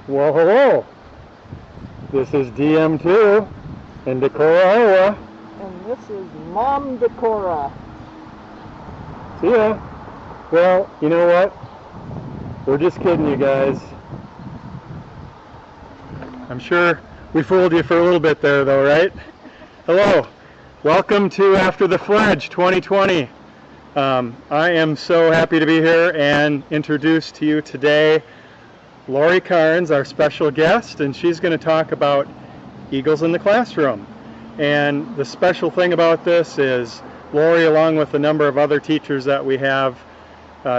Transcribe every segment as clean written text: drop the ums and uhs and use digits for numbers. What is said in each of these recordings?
Well, hello. This is DM2 in Decorah, Iowa. And this is Mom Decorah. See ya. Well, you know what? We're just kidding you guys. I'm sure we fooled you for a little bit there though, right? Hello. Welcome to After the Fledge 2020. I am so happy to be here and introduce to you today Lori Carnes, our special guest, and she's going to talk about Eagles in the classroom. And the special thing about this is Lori, along with a number of other teachers that we have,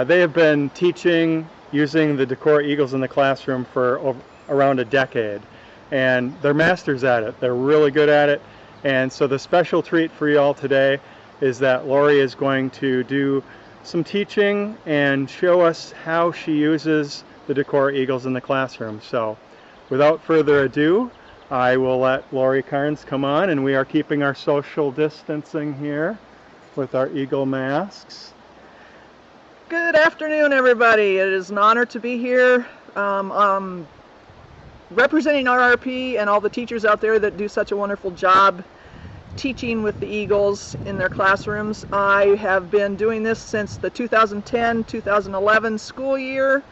they have been teaching using the Decorah Eagles in the classroom for around a decade. And they're masters at it. They're really good at it. And so the special treat for you all today is that Lori is going to do some teaching and show us how she uses the Decorah Eagles in the classroom. So without further ado, I will let Lori Carnes come on, and we are keeping our social distancing here with our eagle masks. Good afternoon, everybody. It is an honor to be here representing RRP and all the teachers out there that do such a wonderful job teaching with the Eagles in their classrooms. I have been doing this since the 2010-2011 school year,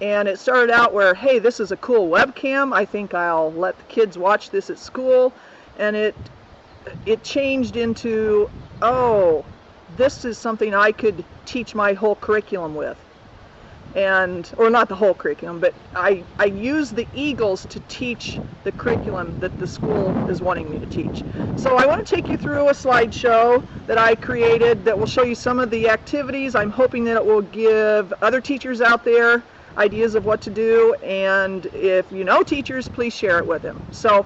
and it started out where, hey, this is a cool webcam. I think I'll let the kids watch this at school, and it changed into, oh, this is something I could teach my whole curriculum with. Or not the whole curriculum, but I use the Eagles to teach the curriculum that the school is wanting me to teach. So I want to take you through a slideshow that I created that will show you some of the activities. I'm hoping that it will give other teachers out there ideas of what to do, and if you know teachers, please share it with them. So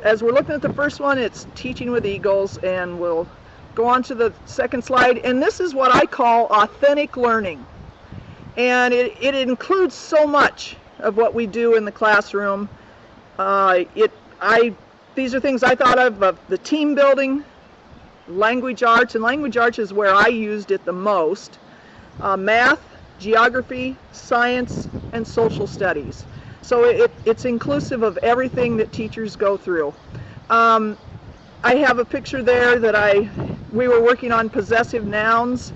as we're looking at the first one, it's teaching with Eagles, and we'll go on to the second slide, and this is what I call authentic learning. And it includes so much of what we do in the classroom. These are things I thought of the team building, language arts, and language arts is where I used it the most, math, geography, science, and social studies. So it's inclusive of everything that teachers go through. I have a picture there that we were working on possessive nouns,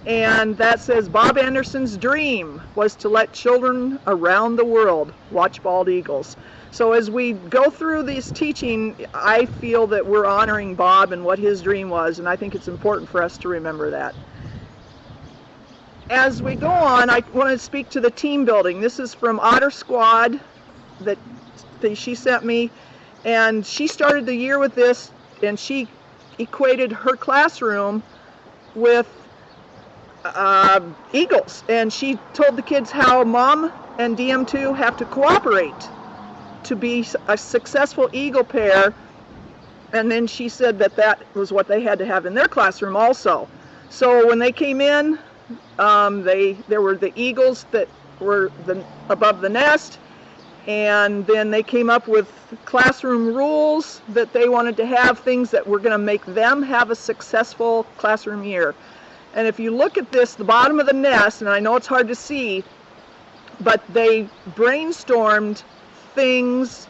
and that says Bob Anderson's dream was to let children around the world watch bald eagles. So as we go through this teaching, I feel that we're honoring Bob and what his dream was, and I think it's important for us to remember that. As we go on, I want to speak to the team building. This is from Otter Squad that she sent me, and she started the year with this, and she equated her classroom with eagles, and she told the kids how Mom and DM2 have to cooperate to be a successful eagle pair, and then she said that was what they had to have in their classroom also. So when they came in, there were the eagles that were above the nest, and then they came up with classroom rules that they wanted to have, things that were going to make them have a successful classroom year. And if you look at this, the bottom of the nest, and I know it's hard to see, but they brainstormed things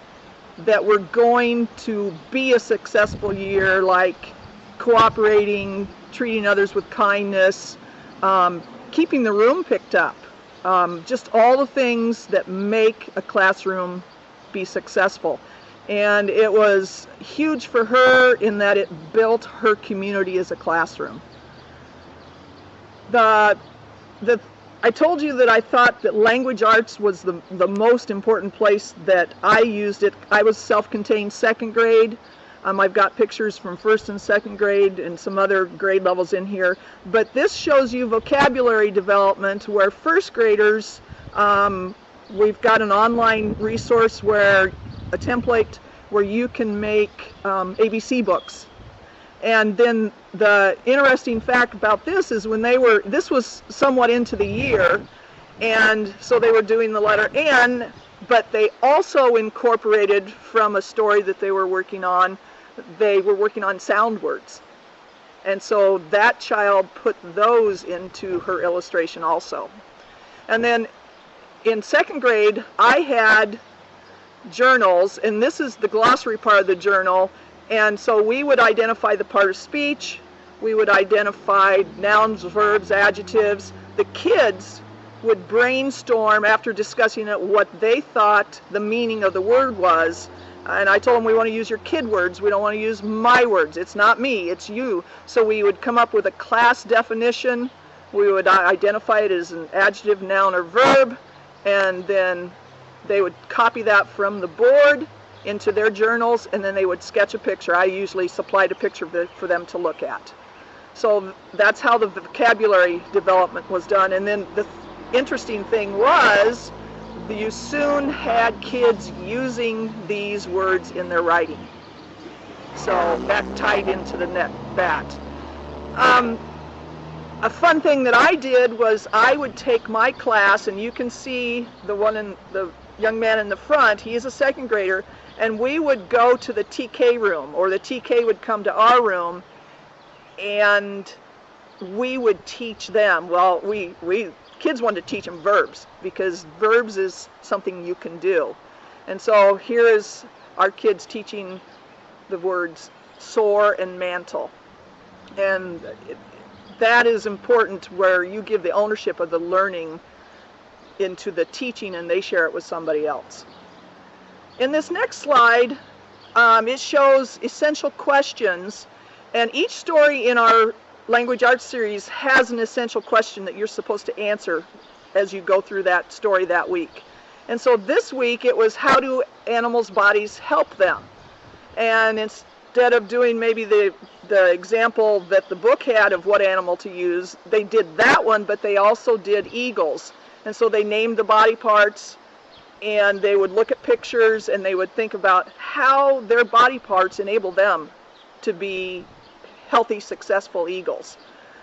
that were going to be a successful year, like cooperating, treating others with kindness, keeping the room picked up, just all the things that make a classroom be successful. And it was huge for her in that it built her community as a classroom. I told you that I thought that language arts was the most important place that I used it. I was self-contained second grade. I've got pictures from first and second grade and some other grade levels in here. But this shows you vocabulary development where first graders, we've got an online resource a template where you can make ABC books. And then the interesting fact about this is this was somewhat into the year, and so they were doing the letter N, but they also incorporated from a story that they were working on sound words. And so that child put those into her illustration also. And then in second grade, I had journals, and this is the glossary part of the journal. And so we would identify the part of speech, we would identify nouns, verbs, adjectives. The kids would brainstorm after discussing it what they thought the meaning of the word was. And I told them, we want to use your kid words, we don't want to use my words. It's not me, it's you. So we would come up with a class definition, we would identify it as an adjective, noun, or verb, and then they would copy that from the board into their journals, and then they would sketch a picture. I usually supplied a picture for them to look at. So that's how the vocabulary development was done. And then the interesting thing was, you soon had kids using these words in their writing. So that tied into that. A fun thing that I did was I would take my class, and you can see the young man in the front, he is a second grader, and we would go to the TK room, or the TK would come to our room, and we would teach them. Well, kids wanted to teach them verbs, because verbs is something you can do. And so here is our kids teaching the words soar and mantle. And that is important, where you give the ownership of the learning into the teaching and they share it with somebody else. In this next slide, it shows essential questions, and each story in our language arts series has an essential question that you're supposed to answer as you go through that story that week. And so this week it was, how do animals' bodies help them? And instead of doing maybe the example that the book had of what animal to use, they did that one, but they also did eagles. And so they named the body parts, and they would look at pictures, and they would think about how their body parts enable them to be healthy, successful eagles.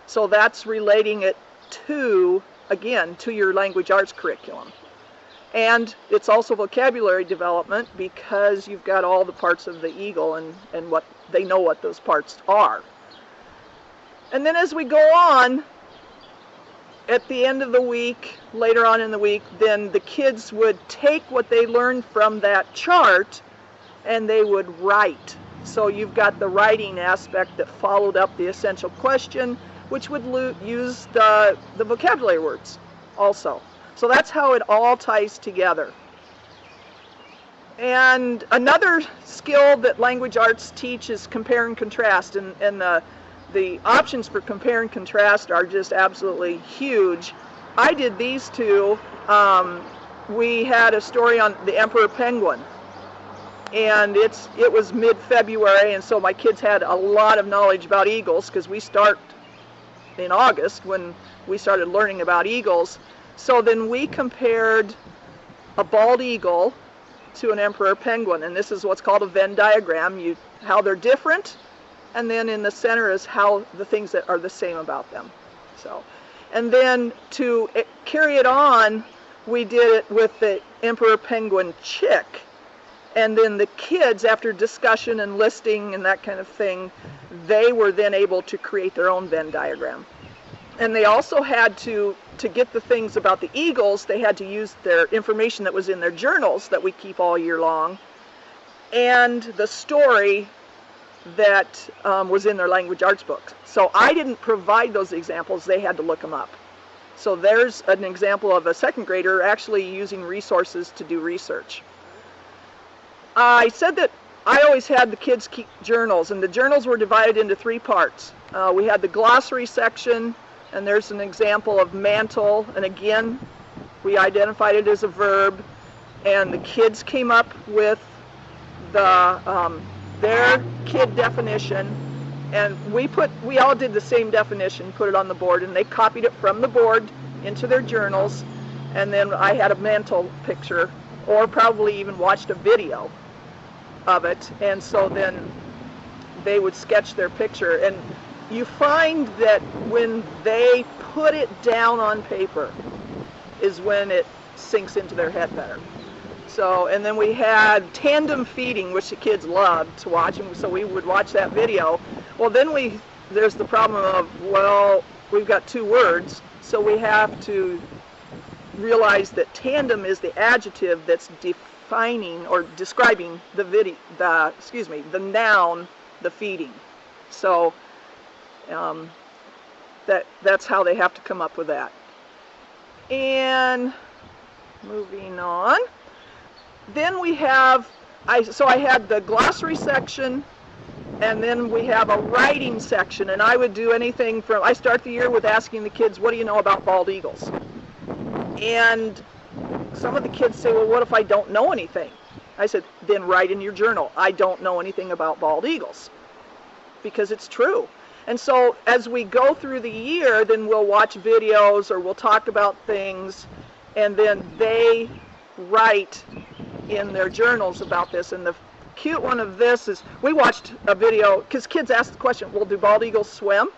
So that's relating it to, again, to your language arts curriculum. And it's also vocabulary development, because you've got all the parts of the eagle, and what they know what those parts are. And then as we go on, at the end of the week, later on in the week, then the kids would take what they learned from that chart and they would write. So you've got the writing aspect that followed up the essential question, which would use the vocabulary words also. So that's how it all ties together. And another skill that language arts teach is compare and contrast, and the options for compare and contrast are just absolutely huge. I did these two. We had a story on the emperor penguin, and it was mid-February, and so my kids had a lot of knowledge about eagles, because we start in August when we started learning about eagles. So then we compared a bald eagle to an emperor penguin, and this is what's called a Venn diagram, how they're different, and then in the center is how the things that are the same about them. So, and then to carry it on, we did it with the emperor penguin chick, and then the kids, after discussion and listing and that kind of thing, they were then able to create their own Venn diagram. And they also had to get the things about the eagles, they had to use their information that was in their journals that we keep all year long, and the story that was in their language arts books. So I didn't provide those examples, they had to look them up. So there's an example of a second grader actually using resources to do research. I said that I always had the kids keep journals, and the journals were divided into three parts. We had the glossary section, and there's an example of mantle, and again, we identified it as a verb, and the kids came up with their kid definition, and we all did the same definition, put it on the board, and they copied it from the board into their journals, and then I had a mantle picture, or probably even watched a video of it, and so then they would sketch their picture. And you find that when they put it down on paper is when it sinks into their head better. So, and then we had tandem feeding, which the kids loved to watch, and so we would watch that video. Well, then there's the problem of, well, we've got two words, so we have to realized that tandem is the adjective that's defining or describing the noun, the feeding. So that's how they have to come up with that. And moving on, then we have, I had the glossary section, and then we have a writing section, and I would do anything from, I start the year with asking the kids, what do you know about bald eagles? And some of the kids say, well, what if I don't know anything? I said, then write in your journal, I don't know anything about bald eagles, because it's true. And so as we go through the year, then we'll watch videos or we'll talk about things, and then they write in their journals about this. And the cute one of this is, we watched a video, because kids ask the question, well, do bald eagles swim?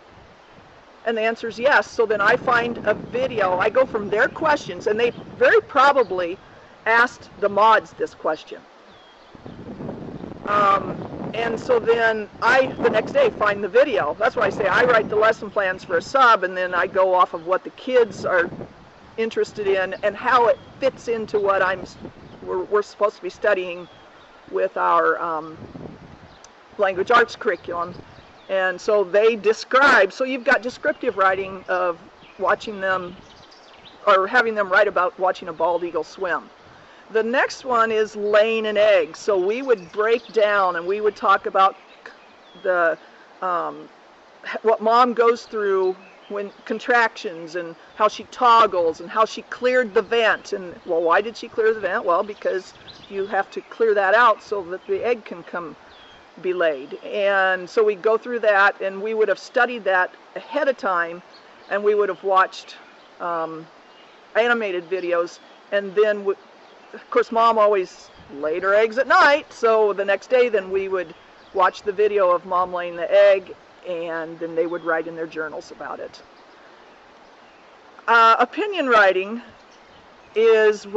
And the answer is yes. So then I find a video, I go from their questions, and they very probably asked the mods this question. And so then the next day, find the video. That's why I say I write the lesson plans for a sub, and then I go off of what the kids are interested in and how it fits into what we're supposed to be studying with our language arts curriculum. And so they describe, so you've got descriptive writing of watching them, or having them write about watching a bald eagle swim. The next one is laying an egg. So we would break down and we would talk about the what mom goes through when contractions, and how she toggles, and how she cleared the vent. And well, why did she clear the vent? Well, because you have to clear that out so that the egg can be laid. And so we go through that, and we would have studied that ahead of time, and we would have watched animated videos, and then of course mom always laid her eggs at night, so the next day then we would watch the video of mom laying the egg, and then they would write in their journals about it. Opinion writing is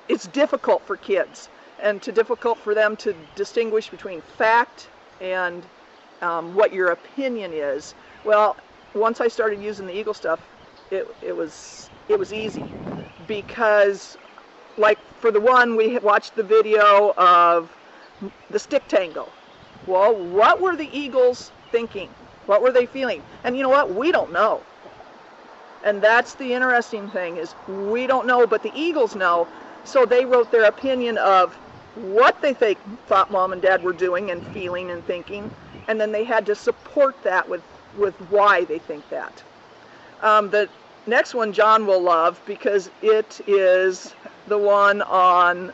it's difficult for kids, and difficult for them to distinguish between fact and what your opinion is. Well, once I started using the Eagle stuff, it was easy, because like for the one, we had watched the video of the stick tango. Well, what were the eagles thinking? What were they feeling? And you know what? We don't know. And that's the interesting thing, is we don't know, but the eagles know. So they wrote their opinion of what they thought mom and dad were doing and feeling and thinking, and then they had to support that with why they think that. The next one John will love, because it is the one on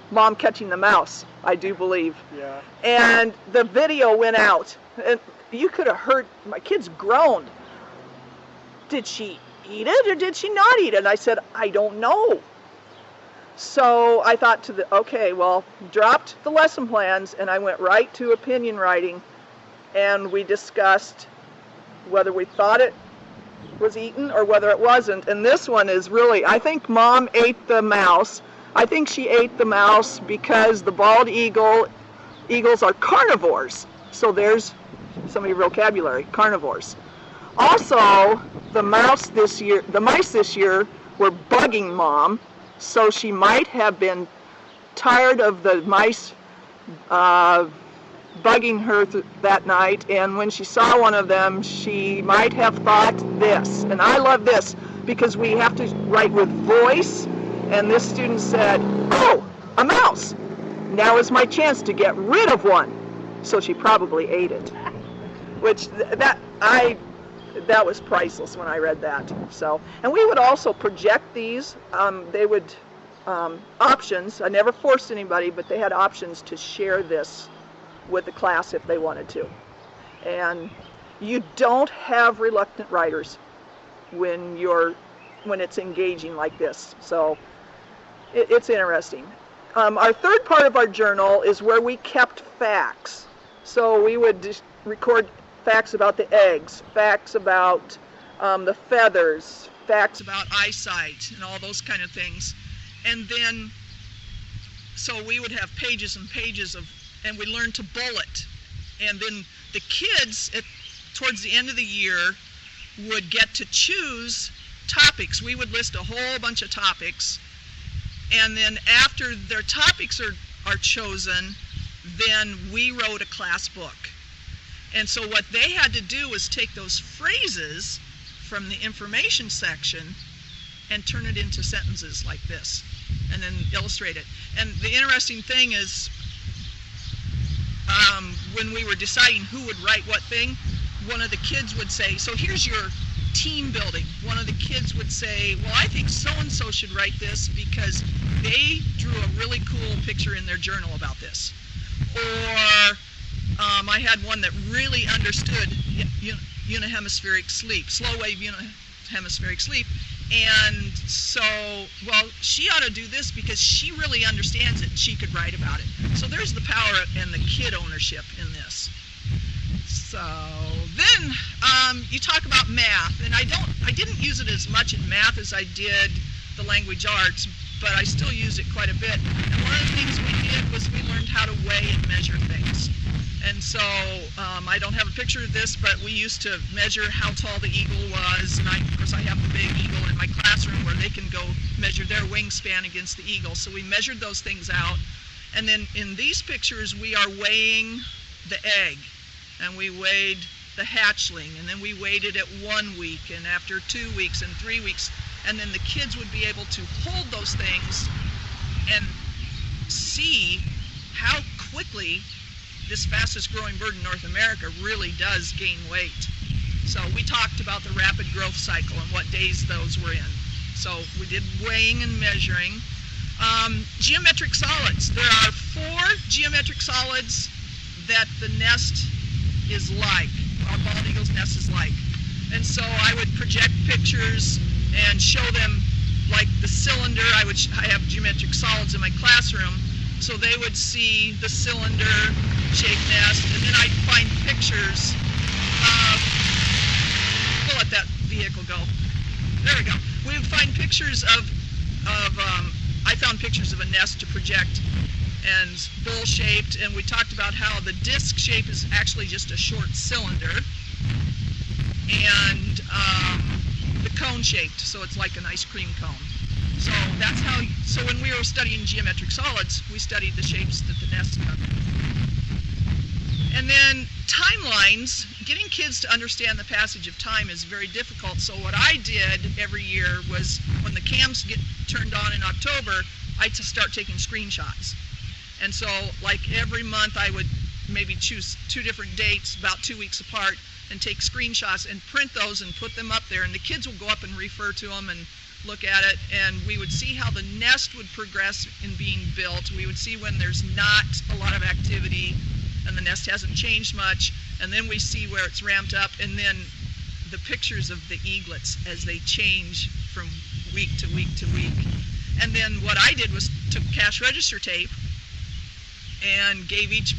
mom catching the mouse, I do believe. Yeah. And the video went out, and you could have heard my kids groan. Did she eat it or did she not eat it? And I said, I don't know. So I thought okay, well, dropped the lesson plans, and I went right to opinion writing, and we discussed whether we thought it was eaten or whether it wasn't. And this one is really, I think mom ate the mouse. I think she ate the mouse because the bald eagles are carnivores. So there's some of your vocabulary, carnivores. Also, the mice this year were bugging mom, so she might have been tired of the mice bugging her that night, and when she saw one of them, she might have thought this. And I love this, because we have to write with voice, and this student said, oh, a mouse. Now is my chance to get rid of one. So she probably ate it. Which, that was priceless when I read that. So, and we would also project these. They would, options, I never forced anybody, but they had options to share this with the class if they wanted to. And you don't have reluctant writers when it's engaging like this. So it's interesting. Our third part of our journal is where we kept facts. So we would just record facts about the eggs, facts about the feathers, facts about eyesight, and all those kind of things. And then, so we would have pages and pages of, and we learned to bullet. And then the kids, towards the end of the year, would get to choose topics. We would list a whole bunch of topics, and then after their topics are chosen, then we wrote a class book. And so what they had to do was take those phrases from the information section and turn it into sentences like this, and then illustrate it. And the interesting thing is, when we were deciding who would write what thing, one of the kids would say, so here's your team building. One of the kids would say, well, I think so-and-so should write this because they drew a really cool picture in their journal about this. Or I had one that really understood unihemispheric sleep, slow wave unihemispheric sleep. And so, well, she ought to do this because she really understands it and she could write about it. So there's the power and the kid ownership in this. So then you talk about math, and I didn't use it as much in math as I did the language arts, but I still use it quite a bit. And one of the things we did was we learned how to weigh and measure things. And so I don't have a picture of this, but we used to measure how tall the eagle was, and of course I have the big eagle in my classroom where they can go measure their wingspan against the eagle. So we measured those things out, and then in these pictures we are weighing the egg, and we weighed the hatchling, and then we weighed it at 1 week, and after 2 weeks and 3 weeks, and then the kids would be able to hold those things and see how quickly this fastest growing bird in North America really does gain weight. So we talked about the rapid growth cycle and what days those were in. So we did weighing and measuring. Geometric solids. There are 4 geometric solids that the nest is like, our bald eagle's nest is like. And so I would project pictures and show them, like the cylinder. I have geometric solids in my classroom, so they would see the cylinder shaped nest, and then I'd find pictures of, we'll let that vehicle go. There we go. We would find pictures of I found pictures of a nest to project, and bowl-shaped, and we talked about how the disc shape is actually just a short cylinder, and the cone-shaped, so it's like an ice cream cone. So that's how, so when we were studying geometric solids, we studied the shapes that the nests come in. And then timelines, getting kids to understand the passage of time is very difficult. So what I did every year was, when the cams get turned on in October, I start taking screenshots. And so like every month I would maybe choose 2 different dates about 2 weeks apart and take screenshots and print those and put them up there, and the kids will go up and refer to them and look at it, and we would see how the nest would progress in being built. We would see when there's not a lot of activity and the nest hasn't changed much, and then we see where it's ramped up, and then the pictures of the eaglets as they change from week to week to week. And then what I did was took cash register tape and gave each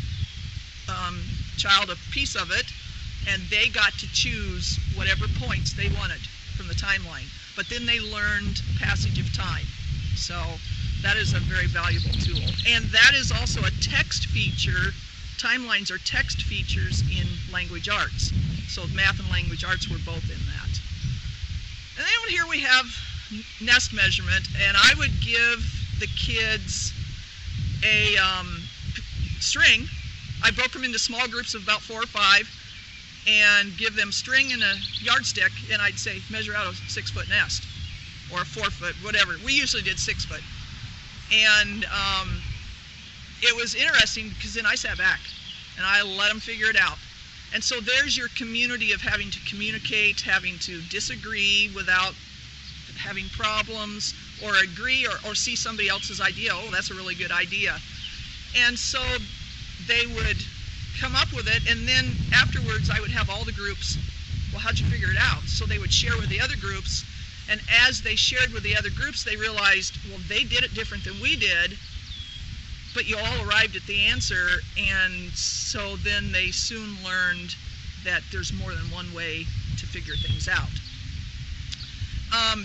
child a piece of it, and they got to choose whatever points they wanted from the timeline. But then they learned passage of time. So that is a very valuable tool. And that is also a text feature. Timelines are text features in language arts. So math and language arts were both in that. And then here we have nest measurement, and I would give the kids a string. I broke them into small groups of about 4 or 5 and give them string and a yardstick, and I'd say measure out a 6-foot nest or a 4-foot, whatever. We usually did 6 foot. And it was interesting because then I sat back and I let them figure it out. And so there's your community of having to communicate, having to disagree without having problems, or agree or see somebody else's idea. Oh, that's a really good idea. And so they would come up with it, and then afterwards I would have all the groups, well, how'd you figure it out? So they would share with the other groups, and as they shared with the other groups, they realized, well, they did it different than we did, but you all arrived at the answer. And so then they soon learned that there's more than one way to figure things out.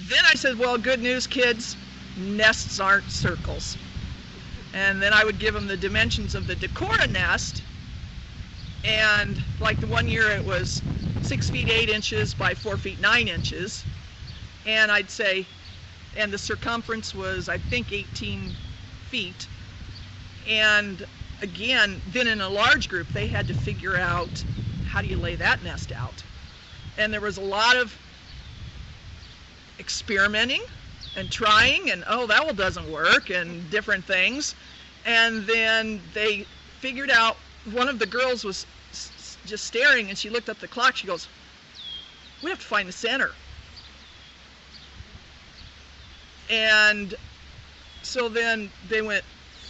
Then I said, well, good news, kids, nests aren't circles. And then I would give them the dimensions of the Decora nest, and like the one year it was 6 feet 8 inches by 4 feet 9 inches. And I'd say, and the circumference was, I think, 18 feet. And again, then in a large group, they had to figure out, how do you lay that nest out? And there was a lot of experimenting and trying, and oh, that one doesn't work, and different things. And then they figured out, one of the girls was just staring, and she looked up the clock. She goes, we have to find the center. And so then they went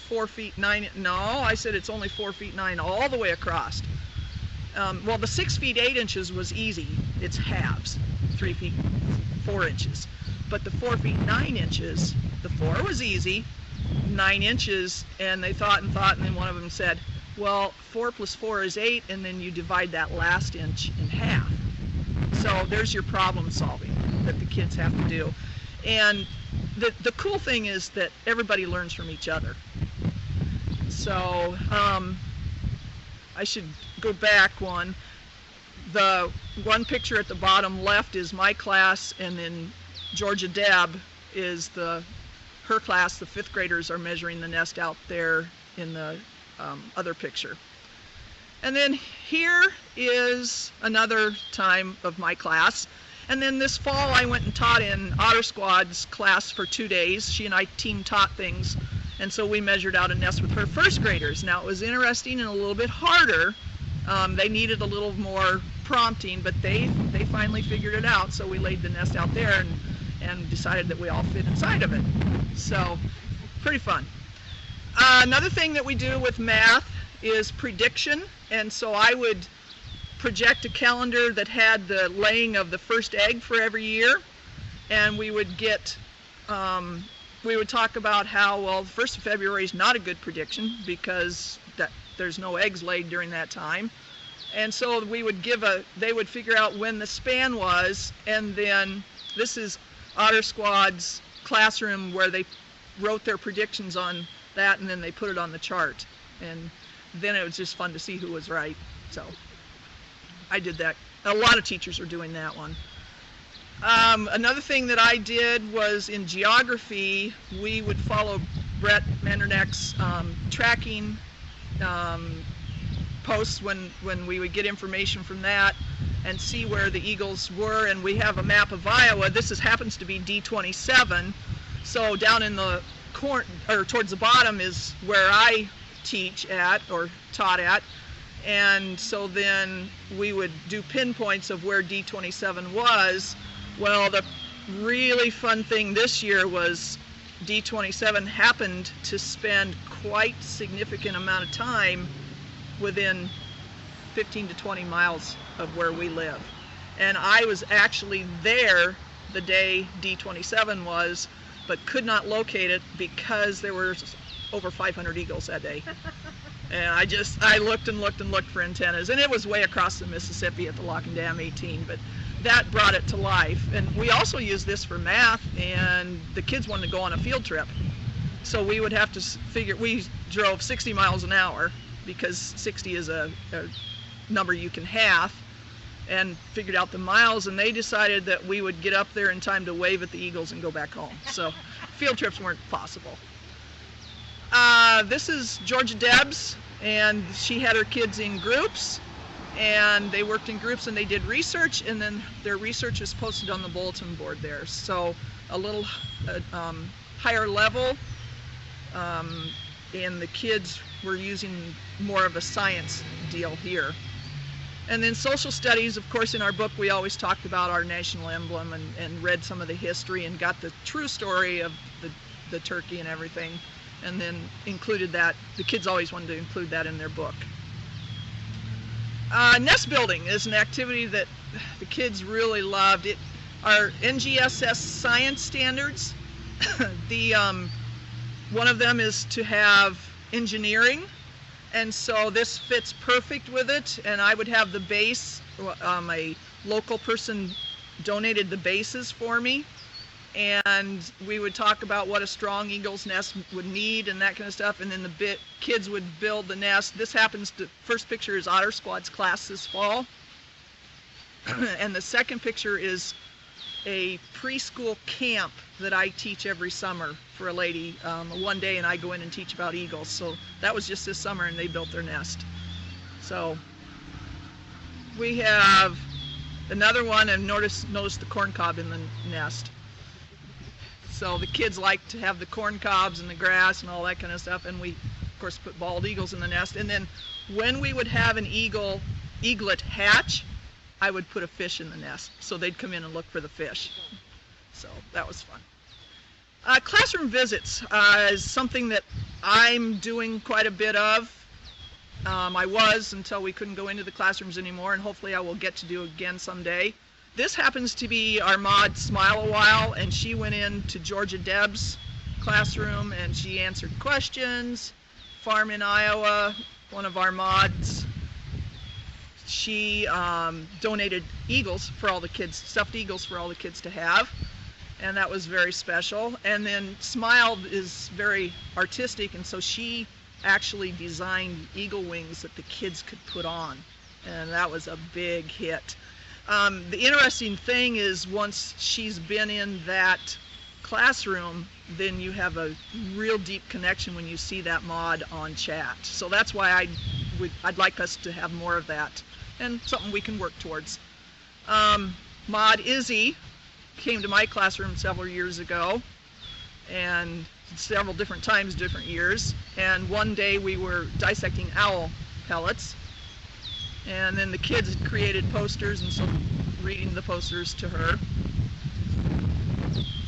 4 feet 9. No, I said it's only 4 feet 9 all the way across. Well, the 6 feet 8 inches was easy. It's halves, 3 feet 4 inches. But the 4 feet 9 inches, the 4 was easy, 9 inches, and they thought, and then one of them said, well, 4 plus 4 is 8, and then you divide that last inch in half. So there's your problem solving that the kids have to do. And the cool thing is that everybody learns from each other. So I should go back one. The one picture at the bottom left is my class, and then Georgia Deb is her class. The 5th graders are measuring the nest out there in the other picture. And then here is another time of my class. And then this fall I went and taught in Otter Squad's class for 2 days. She and I team taught things, and so we measured out a nest with her 1st graders. Now it was interesting and a little bit harder. They needed a little more prompting, but they finally figured it out. So we laid the nest out there and decided that we all fit inside of it. So pretty fun. Another thing that we do with math is prediction, and so I would project a calendar that had the laying of the first egg for every year, and we would get we would talk about how, well, the 1st of February is not a good prediction because there's no eggs laid during that time. And so we would they would figure out when the span was, and then this is Otter Squad's classroom where they wrote their predictions on that, and then they put it on the chart. And then it was just fun to see who was right. So I did that. A lot of teachers are doing that one. Another thing that I did was in geography, we would follow Brett Mandernach's tracking posts when we would get information from that and see where the eagles were. And we have a map of Iowa. This happens to be D27. So down in the corner, or towards the bottom, is where I teach at or taught at. And so then we would do pinpoints of where D27 was. Well, the really fun thing this year was D27 happened to spend quite significant amount of time within 15 to 20 miles of where we live. And I was actually there the day D27 was, but could not locate it because there were over 500 eagles that day. And I looked and looked and looked for antennas, and it was way across the Mississippi at the Lock and Dam 18, but that brought it to life. And we also use this for math, and the kids wanted to go on a field trip. So we would have to figure, we drove 60 miles an hour because 60 is a number you can half, and figured out the miles, and they decided that we would get up there in time to wave at the eagles and go back home. So field trips weren't possible. This is Georgia Deb's, and she had her kids in groups, and they worked in groups and they did research, and then their research is posted on the bulletin board there. So a little higher level, and the kids were using more of a science deal here. And then social studies, of course, in our book we always talked about our national emblem and read some of the history and got the true story of the turkey and everything, and then included that. The kids always wanted to include that in their book. Nest building is an activity that the kids really loved. Our NGSS science standards, one of them is to have engineering, and so this fits perfect with it. And I would have the base, a local person donated the bases for me, and we would talk about what a strong eagle's nest would need and that kind of stuff, and then the kids would build the nest. This happens to, first picture is Otter Squad's class this fall, and the second picture is a preschool camp that I teach every summer for a lady, one day, and I go in and teach about eagles. So that was just this summer, and they built their nest. So we have another one, and notice the corn cob in the nest. So the kids like to have the corn cobs and the grass and all that kind of stuff, and we of course put bald eagles in the nest. And then when we would have an eaglet hatch, I would put a fish in the nest, so they'd come in and look for the fish. So that was fun. Classroom visits is something that I'm doing quite a bit of. I was until we couldn't go into the classrooms anymore, and hopefully I will get to do again someday. This happens to be our mod Smile a While, and she went into Georgia Deb's classroom and she answered questions. Farm in Iowa, one of our mods, she donated eagles for all the kids, stuffed eagles for all the kids to have, and that was very special. And then Smile is very artistic, and so she actually designed eagle wings that the kids could put on, and that was a big hit. The interesting thing is, once she's been in that classroom, then you have a real deep connection when you see that mod on chat. So that's why I'd like us to have more of that, and something we can work towards. Mod Izzy came to my classroom several years ago, and several different times, different years, and one day we were dissecting owl pellets, and then the kids had created posters, and so reading the posters to her.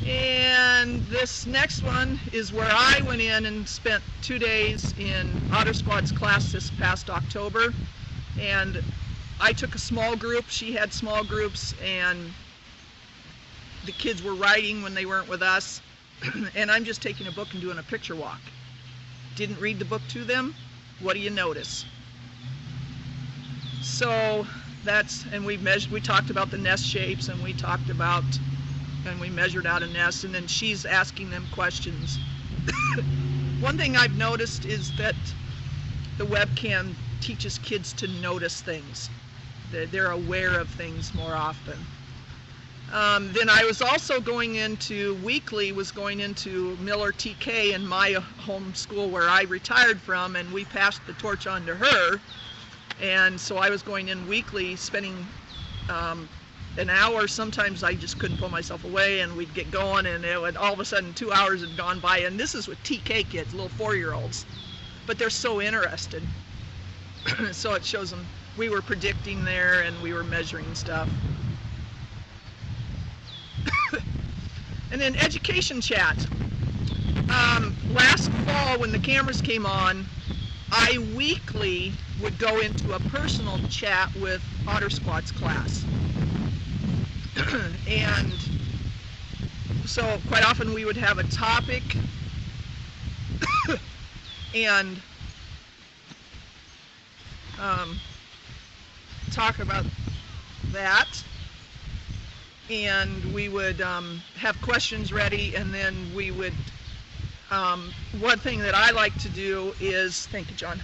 And this next one is where I went in and spent 2 days in Otter Squad's class this past October, and I took a small group, she had small groups, and the kids were writing when they weren't with us, and I'm just taking a book and doing a picture walk. Didn't read the book to them. What do you notice? So that's, and we talked about the nest shapes, and we measured out a nest, and then she's asking them questions. One thing I've noticed is that the webcam teaches kids to notice things. They're aware of things more often. Then I was also going into Miller TK in my home school where I retired from, and we passed the torch on to her. And so I was going in weekly, spending an hour. Sometimes I just couldn't pull myself away, and we'd get going, and all of a sudden 2 hours had gone by. And this is with TK kids, little 4-year-olds, but they're so interested. So it shows them we were predicting there, and we were measuring stuff. And then education chat. Last fall, when the cameras came on, I weekly would go into a personal chat with Otter Squats class. And so quite often we would have a topic and talk about that. And we would have questions ready, and then we would, one thing that I like to do is, thank you, John,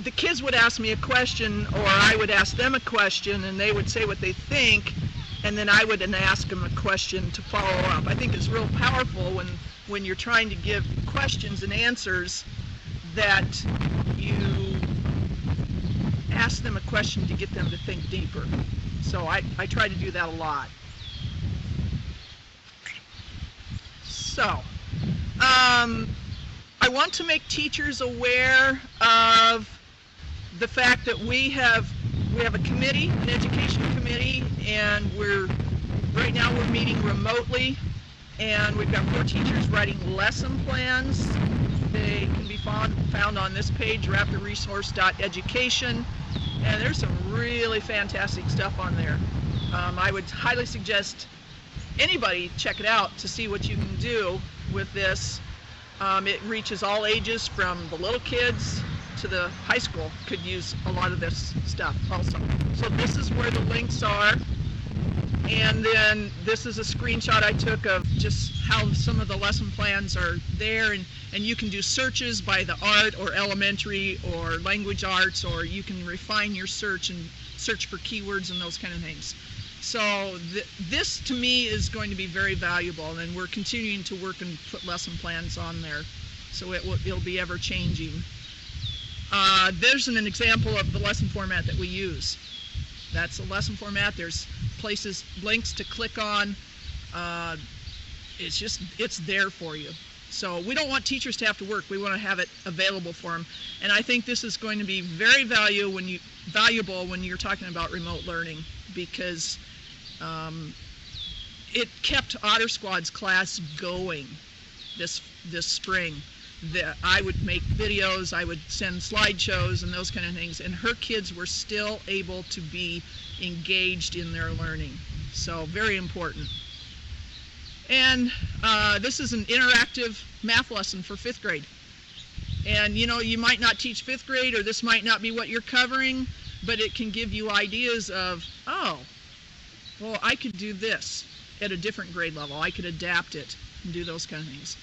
the kids would ask me a question, or I would ask them a question, and they would say what they think, and then I would then ask them a question to follow up. I think it's real powerful when you're trying to give questions and answers that you ask them a question to get them to think deeper. So I try to do that a lot. So I want to make teachers aware of the fact that we have a committee, an education committee, and right now we're meeting remotely, and we've got 4 teachers writing lesson plans. They can be found on this page, raptorresource.education. And there's some really fantastic stuff on there. I would highly suggest anybody check it out to see what you can do with this. It reaches all ages, from the little kids to the high school could use a lot of this stuff also. So this is where the links are. And then this is a screenshot I took of just how some of the lesson plans are there, and you can do searches by the art or elementary or language arts, or you can refine your search and search for keywords and those kind of things. So this to me is going to be very valuable, and we're continuing to work and put lesson plans on there, so it'll be ever changing. There's an example of the lesson format that we use. That's a lesson format. There's places, links to click on. It's there for you. So we don't want teachers to have to work. We want to have it available for them. And I think this is going to be very valuable when you're talking about remote learning, because it kept Otter Squad's class going this spring. I would make videos, I would send slideshows and those kind of things, and her kids were still able to be engaged in their learning. So very important. And this is an interactive math lesson for 5th grade. And you know, you might not teach 5th grade, or this might not be what you're covering, but it can give you ideas of, oh, well, I could do this at a different grade level. I could adapt it and do those kind of things.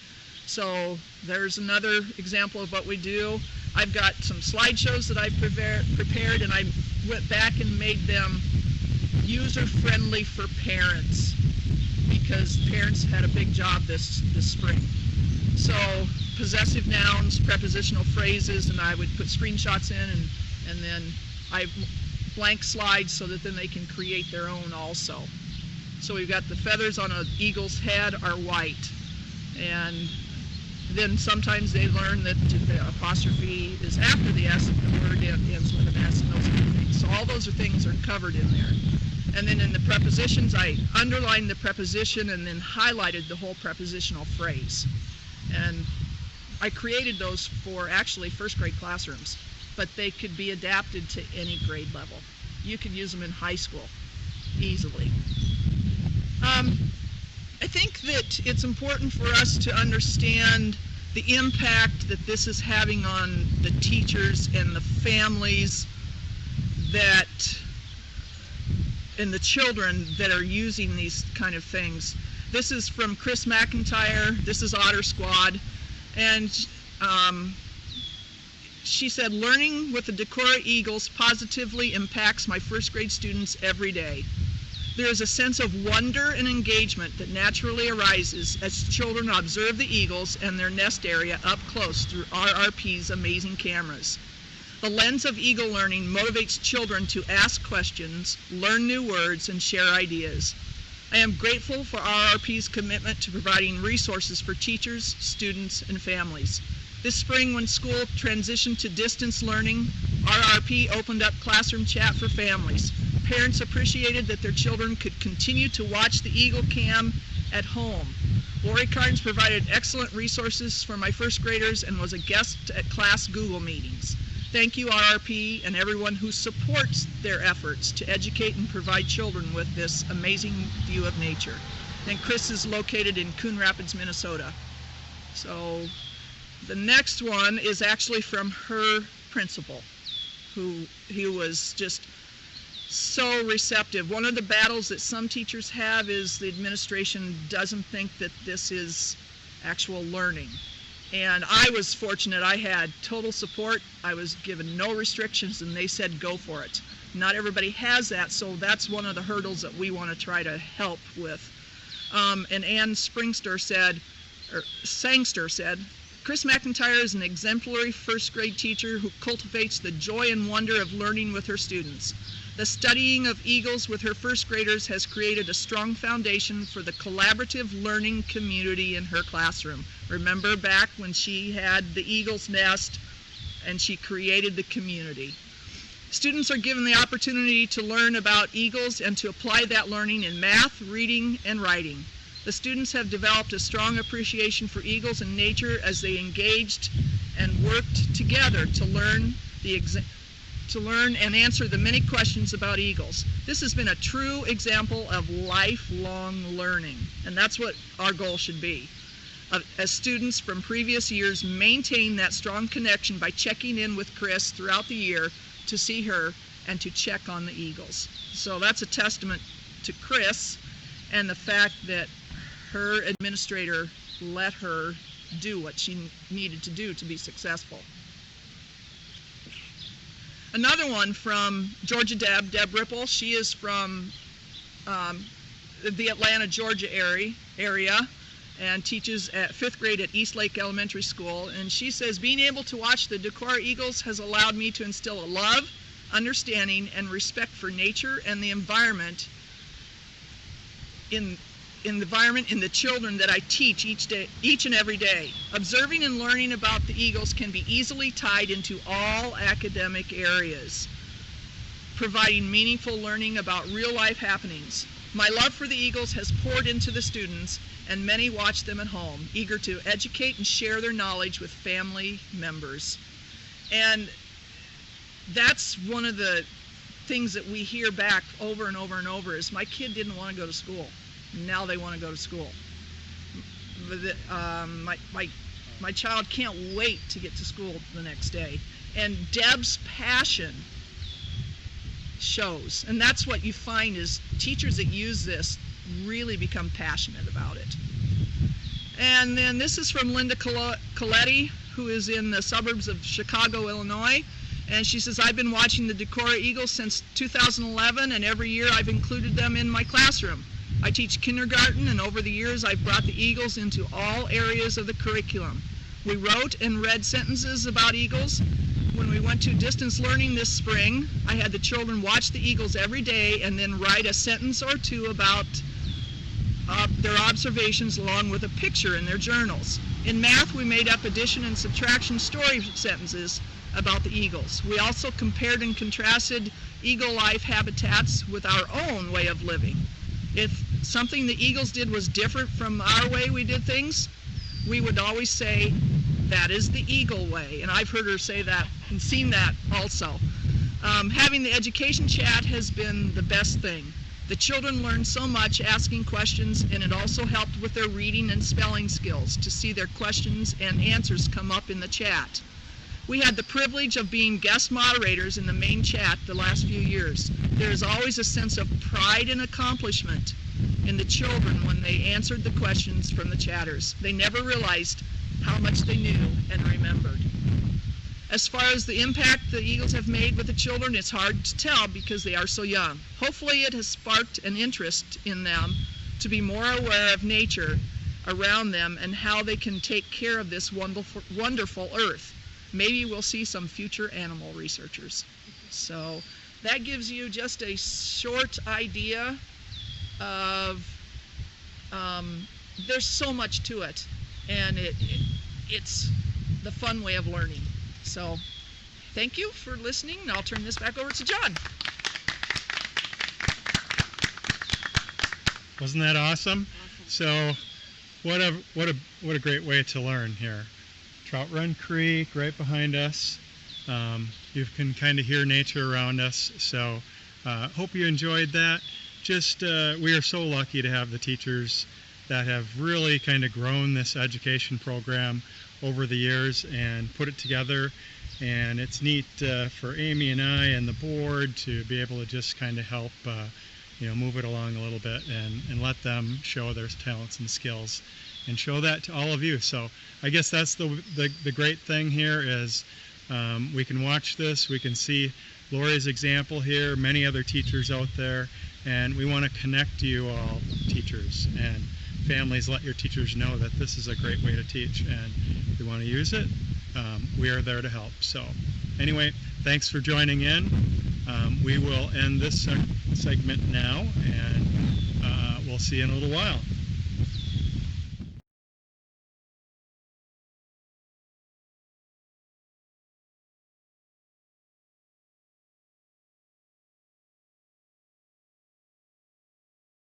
So there's another example of what we do. I've got some slideshows that I prepared, and I went back and made them user-friendly for parents, because parents had a big job this spring. So possessive nouns, prepositional phrases, and I would put screenshots in, and then I blank slides so that then they can create their own also. So we've got the feathers on an eagle's head are white, and then sometimes they learn that the apostrophe is after the S, and the word ends with an S, and those kind of things. So all those things are covered in there. And then in the prepositions, I underlined the preposition and then highlighted the whole prepositional phrase. And I created those for actually 1st grade classrooms, but they could be adapted to any grade level. You could use them in high school easily. I think that it's important for us to understand the impact that this is having on the teachers and the families and the children that are using these kind of things. This is from Chris McIntyre. This is Otter Squad. And she said, learning with the Decorah Eagles positively impacts my 1st grade students every day. There is a sense of wonder and engagement that naturally arises as children observe the eagles and their nest area up close through RRP's amazing cameras. The lens of eagle learning motivates children to ask questions, learn new words, and share ideas. I am grateful for RRP's commitment to providing resources for teachers, students, and families. This spring, when school transitioned to distance learning, RRP opened up classroom chat for families. Parents appreciated that their children could continue to watch the Eagle Cam at home. Lori Carnes provided excellent resources for my 1st graders and was a guest at class Google meetings. Thank you, RRP, and everyone who supports their efforts to educate and provide children with this amazing view of nature. And Chris is located in Coon Rapids, Minnesota. So the next one is actually from her principal, he was just so receptive. One of the battles that some teachers have is the administration doesn't think that this is actual learning. And I was fortunate. I had total support. I was given no restrictions, and they said go for it. Not everybody has that, so that's one of the hurdles that we want to try to help with. And Ann Sangster said, Chris McIntyre is an exemplary 1st grade teacher who cultivates the joy and wonder of learning with her students. The studying of eagles with her 1st graders has created a strong foundation for the collaborative learning community in her classroom. Remember back when she had the eagle's nest and she created the community. Students are given the opportunity to learn about eagles and to apply that learning in math, reading, and writing. The students have developed a strong appreciation for eagles and nature as they engaged and worked together to learn and answer the many questions about eagles. This has been a true example of lifelong learning, and that's what our goal should be. As students from previous years maintain that strong connection by checking in with Chris throughout the year to see her and to check on the eagles. So that's a testament to Chris and the fact that her administrator let her do what she needed to do to be successful. Another one from Georgia Deb Ripple. She is from the Atlanta, Georgia area, and teaches at 5th grade at East Lake Elementary School. And she says, being able to watch the Decorah Eagles has allowed me to instill a love, understanding, and respect for nature and the environment in the children that I teach each and every day. Observing and learning about the Eagles can be easily tied into all academic areas, providing meaningful learning about real life happenings. My love for the Eagles has poured into the students, and many watch them at home, eager to educate and share their knowledge with family members. And that's one of the things that we hear back over and over and over is, my kid didn't want to go to school. Now they want to go to school. My child can't wait to get to school the next day. And Deb's passion shows. And that's what you find is teachers that use this really become passionate about it. And then this is from Linda Coletti, who is in the suburbs of Chicago, Illinois. And she says, I've been watching the Decorah Eagles since 2011, and every year I've included them in my classroom. I teach kindergarten, and over the years I've brought the Eagles into all areas of the curriculum. We wrote and read sentences about Eagles. When we went to distance learning this spring, I had the children watch the Eagles every day and then write a sentence or two about their observations along with a picture in their journals. In math, we made up addition and subtraction story sentences about the Eagles. We also compared and contrasted eagle life habitats with our own way of living. If something the Eagles did was different from our way we did things, we would always say, that is the Eagle way. And I've heard her say that and seen that also. Having the education chat has been the best thing. The children learned so much asking questions, and it also helped with their reading and spelling skills to see their questions and answers come up in the chat. We had the privilege of being guest moderators in the main chat the last few years. There is always a sense of pride and accomplishment in the children when they answered the questions from the chatters. They never realized how much they knew and remembered. As far as the impact the Eagles have made with the children, it's hard to tell because they are so young. Hopefully it has sparked an interest in them to be more aware of nature around them and how they can take care of this wonderful earth. Maybe we'll see some future animal researchers. So that gives you just a short idea of, there's so much to it, and it's the fun way of learning. So thank you for listening, and I'll turn this back over to John. Wasn't that awesome? So what a great way to learn here. Trout Run Creek right behind us. You can kind of hear nature around us. So hope you enjoyed that. Just we are so lucky to have the teachers that have really kind of grown this education program over the years and put it together. And it's neat for Amy and I and the board to be able to just kind of help move it along a little bit and let them show their talents and skills and show that to all of you. So I guess that's the great thing here is we can watch this, we can see Lori's example here, many other teachers out there, and we want to connect you all, teachers and families. Let your teachers know that this is a great way to teach, and if you want to use it, we are there to help. So anyway, thanks for joining in. We will end this segment now, and we'll see you in a little while.